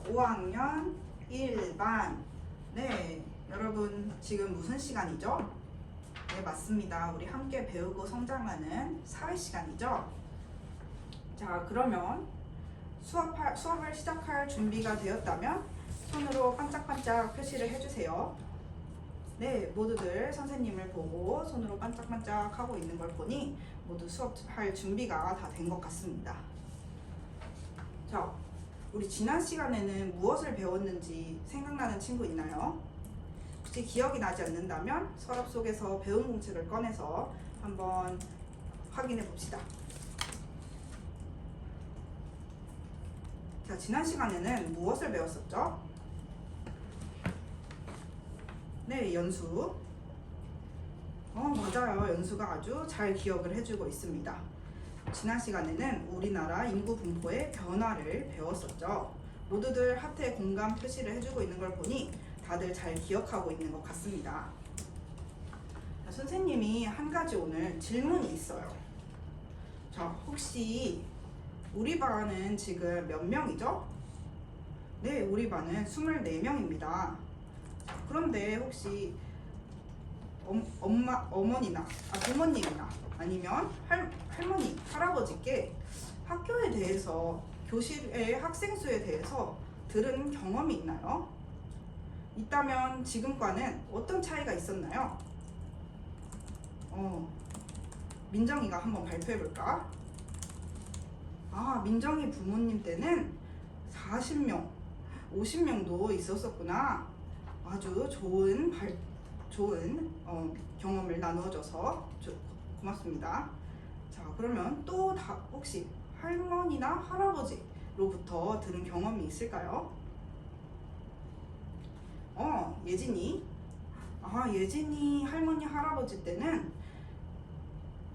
5학년 1반. 네, 여러분 지금 무슨 시간이죠? 네, 맞습니다. 우리 함께 배우고 성장하는 사회 시간이죠? 자, 그러면 수업을 시작할 준비가 되었다면 손으로 반짝반짝 표시를 해주세요. 네, 모두들 선생님을 보고 손으로 반짝반짝 하고 있는 걸 보니 모두 수업할 준비가 다 된 것 같습니다. 자, 우리 지난 시간에는 무엇을 배웠는지 생각나는 친구 있나요? 혹시 기억이 나지 않는다면 서랍 속에서 배운 공책을 꺼내서 한번 확인해 봅시다. 자, 지난 시간에는 무엇을 배웠었죠? 네, 연수. 맞아요. 연수가 아주 잘 기억을 해주고 있습니다. 지난 시간에는 우리나라 인구 분포의 변화를 배웠었죠. 모두들 하트에 공감 표시를 해주고 있는 걸 보니 다들 잘 기억하고 있는 것 같습니다. 자, 선생님이 한 가지 오늘 질문이 있어요. 자, 혹시 우리 반은 지금 몇 명이죠? 네, 우리 반은 24명입니다. 그런데 혹시 어머니나 부모님이나 아니면 할머니, 할아버지께 학교에 대해서, 교실의 학생 수에 대해서 들은 경험이 있나요? 있다면 지금과는 어떤 차이가 있었나요? 민정이가 한번 발표해볼까? 민정이 부모님 때는 40명, 50명도 있었었구나. 아주 좋은 경험을 나누어줘서 고맙습니다. 자, 그러면 또 혹시 할머니나 할아버지로부터 들은 경험이 있을까요? 예진이. 예진이 할머니 할아버지 때는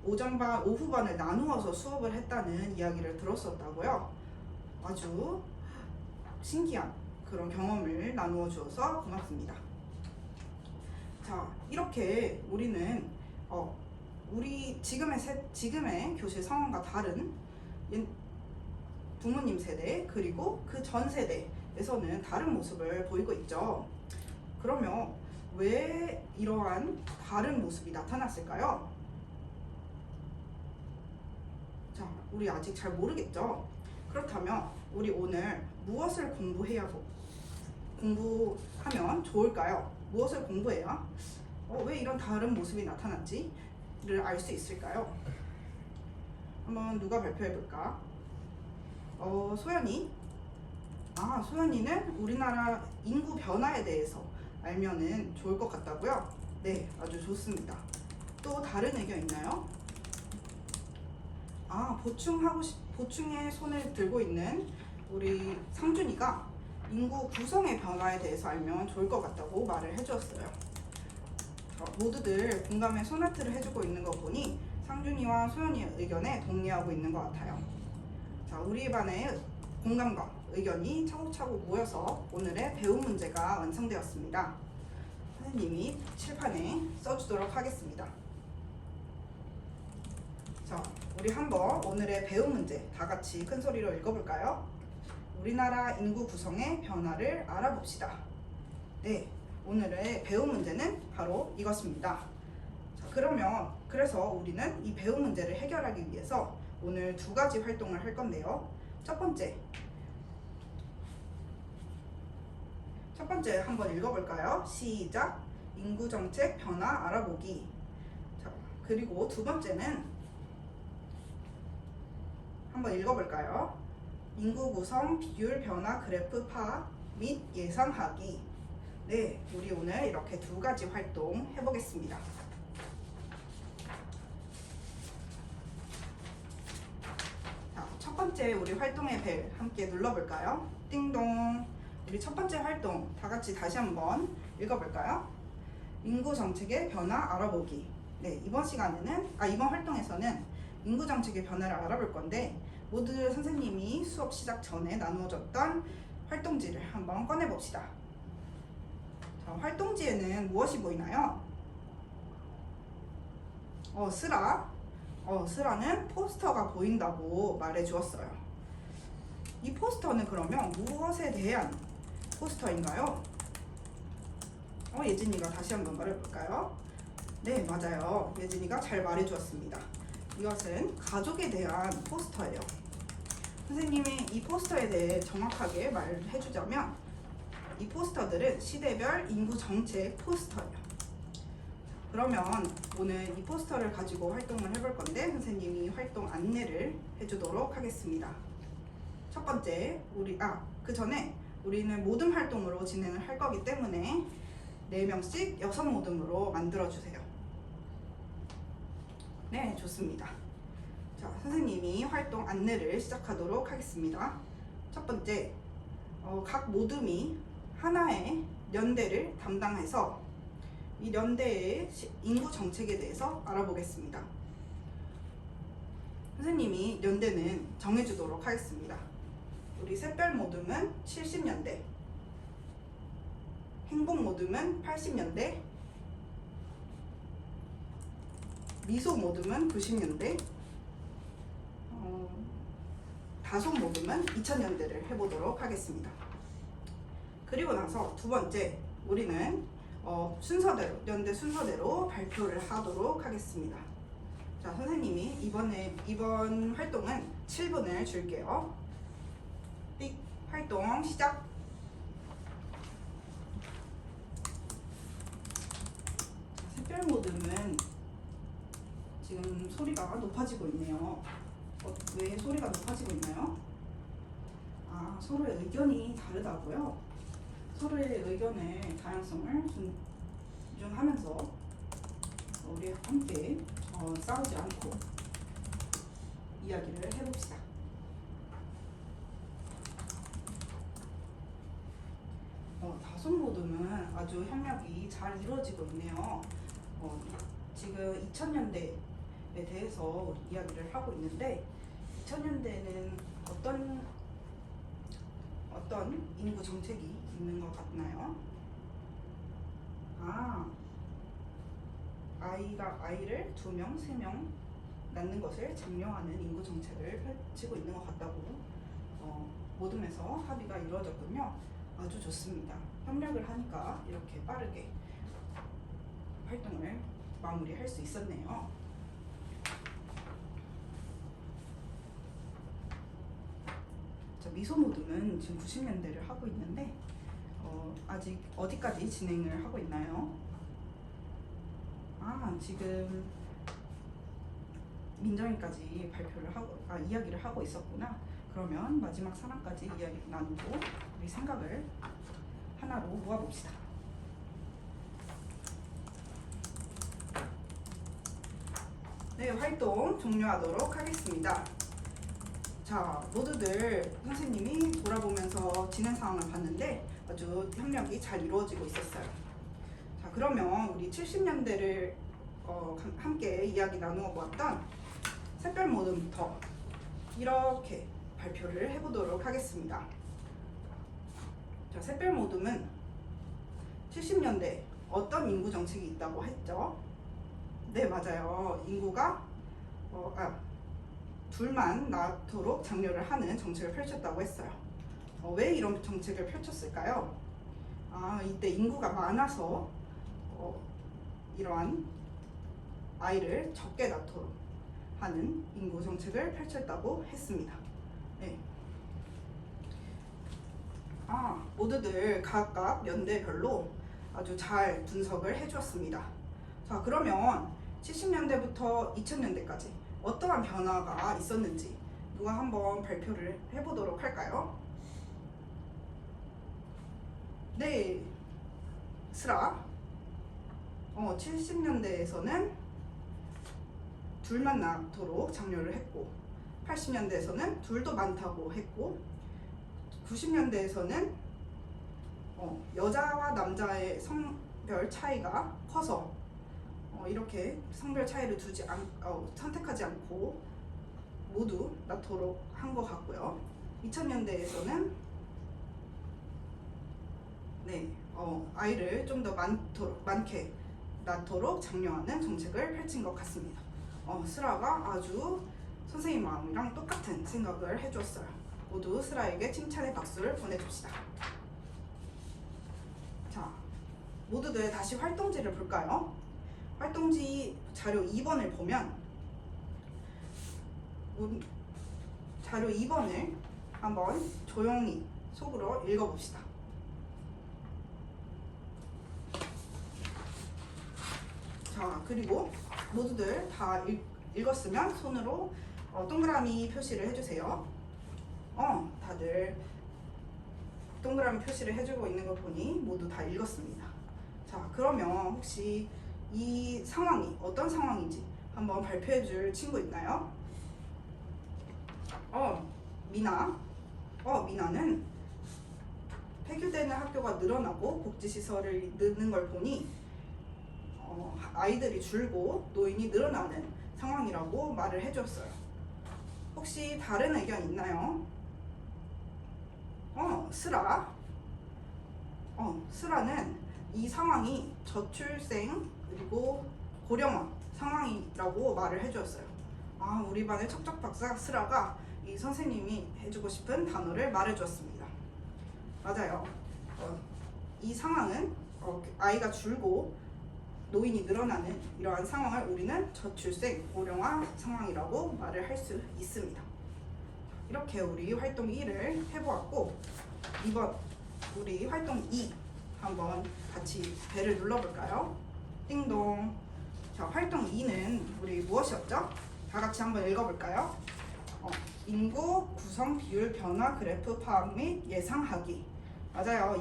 오전반, 오후반을 나누어서 수업을 했다는 이야기를 들었었다고요. 아주 신기한 그런 경험을 나누어 주어서 고맙습니다. 자, 이렇게 우리는 우리 지금의 교실 상황과 다른 부모님 세대 그리고 그 전 세대에서는 다른 모습을 보이고 있죠. 그러면 왜 이러한 다른 모습이 나타났을까요? 자, 우리 아직 잘 모르겠죠? 그렇다면 우리 오늘 무엇을 공부하면 좋을까요? 무엇을 공부해야 왜 이런 다른 모습이 나타났지를 알 수 있을까요? 한번 누가 발표해 볼까? 소연이. 소연이는 우리나라 인구 변화에 대해서 알면은 좋을 것 같다고요? 네, 아주 좋습니다. 또 다른 의견 있나요? 보충의 손을 들고 있는 우리 상준이가 인구 구성의 변화에 대해서 알면 좋을 것 같다고 말을 해주었어요. 모두들 공감의 손아트를 해주고 있는 거 보니 상준이와 소연이의 의견에 동의하고 있는 것 같아요. 자, 우리 반의 공감과 의견이 차곡차곡 모여서 오늘의 배움 문제가 완성되었습니다. 선생님이 칠판에 써주도록 하겠습니다. 자, 우리 한번 오늘의 배움 문제 다 같이 큰 소리로 읽어볼까요? 우리나라 인구 구성의 변화를 알아봅시다. 네, 오늘의 배움 문제는 바로 이것입니다. 자, 그래서 우리는 이 배움 문제를 해결하기 위해서 오늘 두 가지 활동을 할 건데요. 첫 번째 한번 읽어볼까요? 시작! 인구정책 변화 알아보기. 자, 그리고 두 번째는 한번 읽어볼까요? 인구 구성 비율 변화 그래프 파악 및 예상하기. 네, 우리 오늘 이렇게 두 가지 활동 해보겠습니다. 자, 첫 번째 우리 활동의 벨 함께 눌러볼까요? 띵동. 우리 첫 번째 활동 다 같이 다시 한번 읽어볼까요? 인구 정책의 변화 알아보기. 네, 이번 활동에서는 인구 정책의 변화를 알아볼 건데 모두 선생님이 수업 시작 전에 나누어줬던 활동지를 한번 꺼내봅시다. 자, 활동지에는 무엇이 보이나요? 스라는 포스터가 보인다고 말해 주었어요. 이 포스터는 그러면 무엇에 대한 포스터인가요? 예진이가 다시 한번 말해볼까요? 네, 맞아요. 예진이가 잘 말해주었습니다. 이것은 가족에 대한 포스터예요. 선생님이 이 포스터에 대해 정확하게 말해주자면 이 포스터들은 시대별 인구 정책 포스터예요. 그러면 오늘 이 포스터를 가지고 활동을 해볼 건데 선생님이 활동 안내를 해주도록 하겠습니다. 첫 번째, 그 전에 우리는 모듬 활동으로 진행을 할 거기 때문에 4명씩 6모듬으로 만들어주세요. 네, 좋습니다. 자, 선생님이 활동 안내를 시작하도록 하겠습니다. 첫 번째, 각 모듬이 하나의 연대를 담당해서 이 연대의 인구 정책에 대해서 알아보겠습니다. 선생님이 연대는 정해주도록 하겠습니다. 우리 샛별 모듬은 70년대, 행복 모듬은 80년대, 미소 모듬은 90년대, 다솜 모듬은 2000년대를 해보도록 하겠습니다. 그리고 나서 두 번째, 우리는 순서대로, 연대 순서대로 발표를 하도록 하겠습니다. 자, 선생님이 이번 활동은 7분을 줄게요. 삑! 활동 시작! 샛별 모듬은 지금 소리가 높아지고 있네요. 왜 소리가 높아지고 있나요? 서로의 의견이 다르다고요? 서로의 의견의 다양성을 존중하면서 우리 함께 싸우지 않고 이야기를 해봅시다. 다솜 모듬은 아주 협력이 잘 이루어지고 있네요. 지금 2000년대에 대해서 이야기를 하고 있는데 2000년대는 어떤 인구 정책이 있는 것 같나요? 아이를 2명, 3명 낳는 것을 장려하는 인구 정책을 펼치고 있는 것 같다고 모듬에서 합의가 이루어졌군요. 아주 좋습니다. 협력을 하니까 이렇게 빠르게 활동을 마무리할 수 있었네요. 자, 미소 모듬은 지금 90년대를 하고 있는데 아직 어디까지 진행을 하고 있나요? 지금 민정이까지 이야기를 하고 있었구나. 그러면 마지막 사람까지 이야기 나누고 우리 생각을 하나로 모아봅시다. 네, 활동 종료하도록 하겠습니다. 자, 모두들 선생님이 돌아보면서 진행 상황을 봤는데 아주 협력이 잘 이루어지고 있었어요. 자, 그러면 우리 70년대를 함께 이야기 나누어 보았던 샛별 모듬부터 이렇게 발표를 해보도록 하겠습니다. 자, 샛별 모듬은 70년대 어떤 인구 정책이 있다고 했죠? 네, 맞아요. 인구가 둘만 낳도록 장려를 하는 정책을 펼쳤다고 했어요. 왜 이런 정책을 펼쳤을까요? 이때 인구가 많아서 이러한 아이를 적게 낳도록 하는 인구 정책을 펼쳤다고 했습니다. 네. 모두들 각각 연대별로 아주 잘 분석을 해주었습니다. 자, 그러면 70년대부터 2000년대까지 어떠한 변화가 있었는지 누가 한번 발표를 해보도록 할까요? 네, 슬아. 70년대에서는 둘만 낳도록 장려를 했고 80년대에서는 둘도 많다고 했고 90년대에서는 여자와 남자의 성별 차이가 커서 이렇게 성별 차이를 선택하지 않고 모두 낳도록 한 것 같고요. 2000년대에서는 아이를 좀 더 많게 낳도록 장려하는 정책을 펼친 것 같습니다. 슬아가 아주 선생님 마음이랑 똑같은 생각을 해주었어요. 모두 슬아에게 칭찬의 박수를 보내줍시다. 자, 모두들 다시 활동지를 볼까요? 활동지 자료 2번을 보면 자료 2번을 한번 조용히 속으로 읽어봅시다. 자, 그리고 모두들 다 읽었으면 손으로 동그라미 표시를 해주세요. 다들 동그라미 표시를 해주고 있는 걸 보니 모두 다 읽었습니다. 자, 그러면 혹시 이 상황이 어떤 상황인지 한번 발표해 줄 친구 있나요? 미나는 폐교되는 학교가 늘어나고 복지시설을 넣는 걸 보니 아이들이 줄고 노인이 늘어나는 상황이라고 말을 해줬어요. 혹시 다른 의견 있나요? 슬아는 이 상황이 저출생 그리고 고령화 상황이라고 말을 해주었어요. 우리 반의 척척 박사 슬아가 이 선생님이 해주고 싶은 단어를 말해주었습니다. 맞아요. 이 상황은 아이가 줄고 노인이 늘어나는 이러한 상황을 우리는 저출생 고령화 상황이라고 말을 할 수 있습니다. 이렇게 우리 활동 1을 해보았고, 이번 우리 활동 2 한번 같이 배를 눌러볼까요? 띵동. 자, 활동 2는 우리 무엇이었죠? 다 같이 한번 읽어볼까요? 인구 구성 비율 변화 그래프 파악 및 예상하기. 맞아요.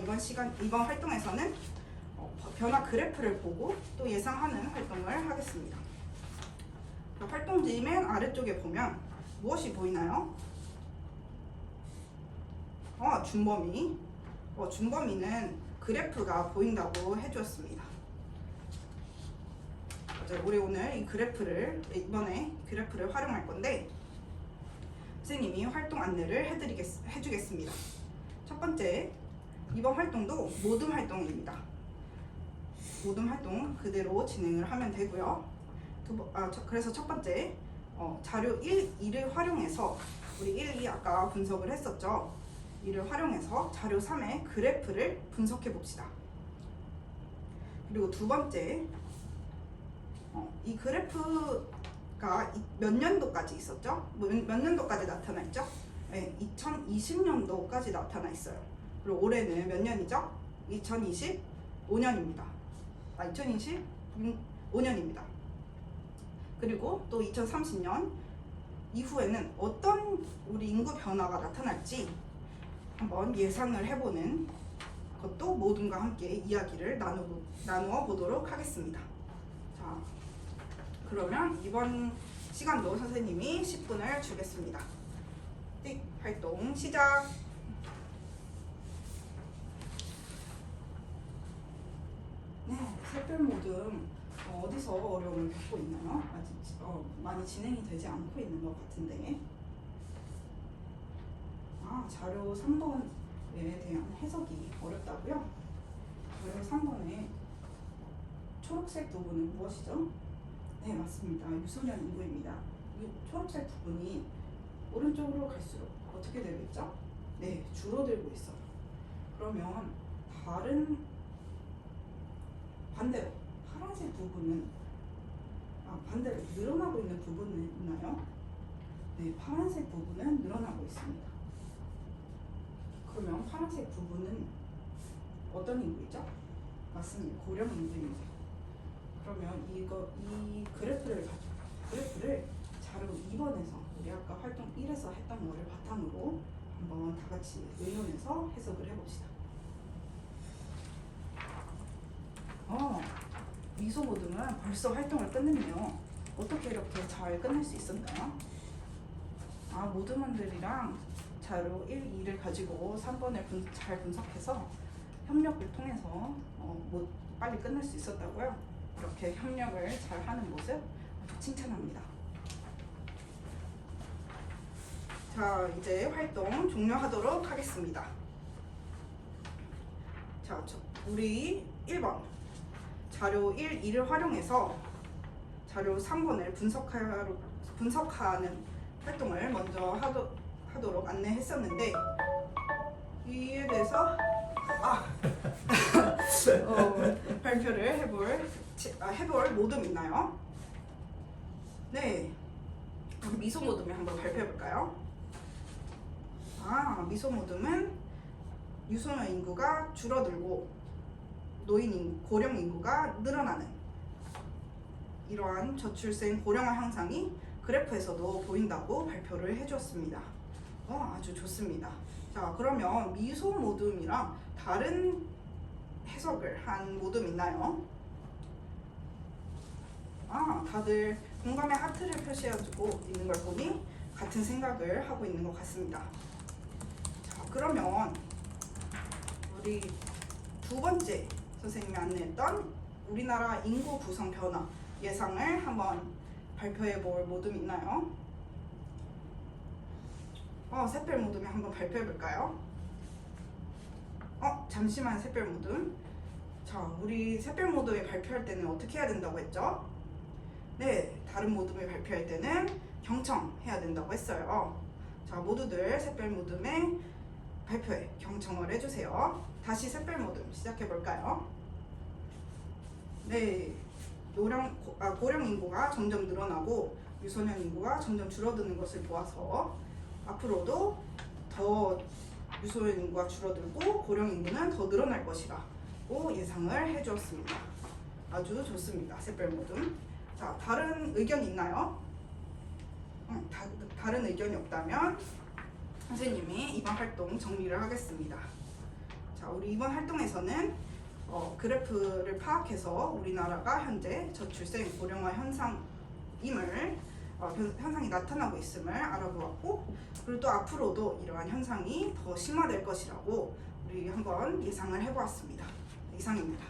이번 활동에서는 변화 그래프를 보고 또 예상하는 활동을 하겠습니다. 활동지 맨 아래쪽에 보면 무엇이 보이나요? 준범이. 준범이는 그래프가 보인다고 해주었습니다. 맞아요. 우리 오늘 이번에 그래프를 활용할 건데 선생님이 활동 안내를 해주겠습니다. 첫 번째, 이번 활동도 모둠 활동입니다. 모둠 활동 그대로 진행을 하면 되고요. 그래서 첫 번째, 자료 1, 2를 활용해서 우리 1, 2 아까 분석을 했었죠. 이를 활용해서 자료 3의 그래프를 분석해 봅시다. 그리고 두 번째, 이 그래프가 몇 년도까지 있었죠? 몇 년도까지 나타나 있죠? 네, 2020년도까지 나타나 있어요. 그리고 올해는 몇 년이죠? 2025년입니다. 2025년입니다. 그리고 또 2030년 이후에는 어떤 우리 인구 변화가 나타날지 한번 예상을 해보는 것도 모둠과 함께 이야기를 나누어 보도록 하겠습니다. 자, 그러면 이번 시간도 선생님이 10분을 주겠습니다. 띡, 활동 시작! 네, 샛별 모둠 어디서 어려움을 겪고 있나요? 아직 많이 진행이 되지 않고 있는 것 같은데. 자료 3번에 대한 해석이 어렵다고요? 자료 3번에 초록색 부분은 무엇이죠? 네, 맞습니다. 유소년 인구입니다. 이 초록색 부분이 오른쪽으로 갈수록 어떻게 되겠죠? 네, 줄어들고 있어요. 그러면 반대로 파란색 부분은 반대로 늘어나고 있는 부분은 있나요? 네, 파란색 부분은 늘어나고 있습니다. 그러면 파란색 부분은 어떤 인구이죠? 맞습니다. 고령 인구입니다. 그러면 이 그래프를 자료 2번에서 우리 아까 활동 1에서 했던 거를 바탕으로 한번 다 같이 의논해서 해석을 해봅시다. 미소 모둠은 벌써 활동을 끝냈네요. 어떻게 이렇게 잘 끝낼 수 있었나요? 모둠원들이랑 자료 1, 2를 가지고 3번을 잘 분석해서 협력을 통해서 빨리 끝낼 수 있었다고요? 이렇게 협력을 잘 하는 모습 아주 칭찬합니다. 자, 이제 활동 종료하도록 하겠습니다. 자, 우리 1번 자료 1, 2를 활용해서 자료 3번을 분석하는 활동을 먼저 하도록 안내했었는데 이에 대해서 발표를 해볼 모둠 있나요? 네, 미소 모둠을 한번 발표해 볼까요? 미소 모둠은 유소년 인구가 줄어들고 고령 인구가 늘어나는 이러한 저출생 고령화 현상이 그래프에서도 보인다고 발표를 해주었습니다. 아주 좋습니다. 자, 그러면 미소 모둠이랑 다른 해석을 한 모둠 있나요? 다들 공감의 하트를 표시해주고 있는 걸 보니 같은 생각을 하고 있는 것 같습니다. 자, 그러면 우리 두 번째 선생님이 안내했던 우리나라 인구 구성 변화 예상을 한번 발표해 볼 모둠 있나요? 샛별 모둠이 한번 발표해 볼까요? 잠시만 샛별 모둠. 자, 우리 샛별 모둠을 발표할 때는 어떻게 해야 된다고 했죠? 네, 다른 모둠을 발표할 때는 경청해야 된다고 했어요. 자, 모두들 샛별 모둠의 발표에 경청을 해주세요. 다시 샛별 모둠 시작해 볼까요? 네, 고령 인구가 점점 늘어나고 유소년 인구가 점점 줄어드는 것을 보아서 앞으로도 더 유소년 인구가 줄어들고 고령 인구는 더 늘어날 것이라고 예상을 해주었습니다. 아주 좋습니다. 샛별 모둠. 자, 다른 의견 있나요? 다른 의견이 없다면 선생님이 이번 활동 정리를 하겠습니다. 자, 우리 이번 활동에서는 그래프를 파악해서 우리나라가 현재 저출생 고령화 현상이 나타나고 있음을 알아보았고, 그리고 또 앞으로도 이러한 현상이 더 심화될 것이라고 우리 한번 예상을 해보았습니다. 이상입니다.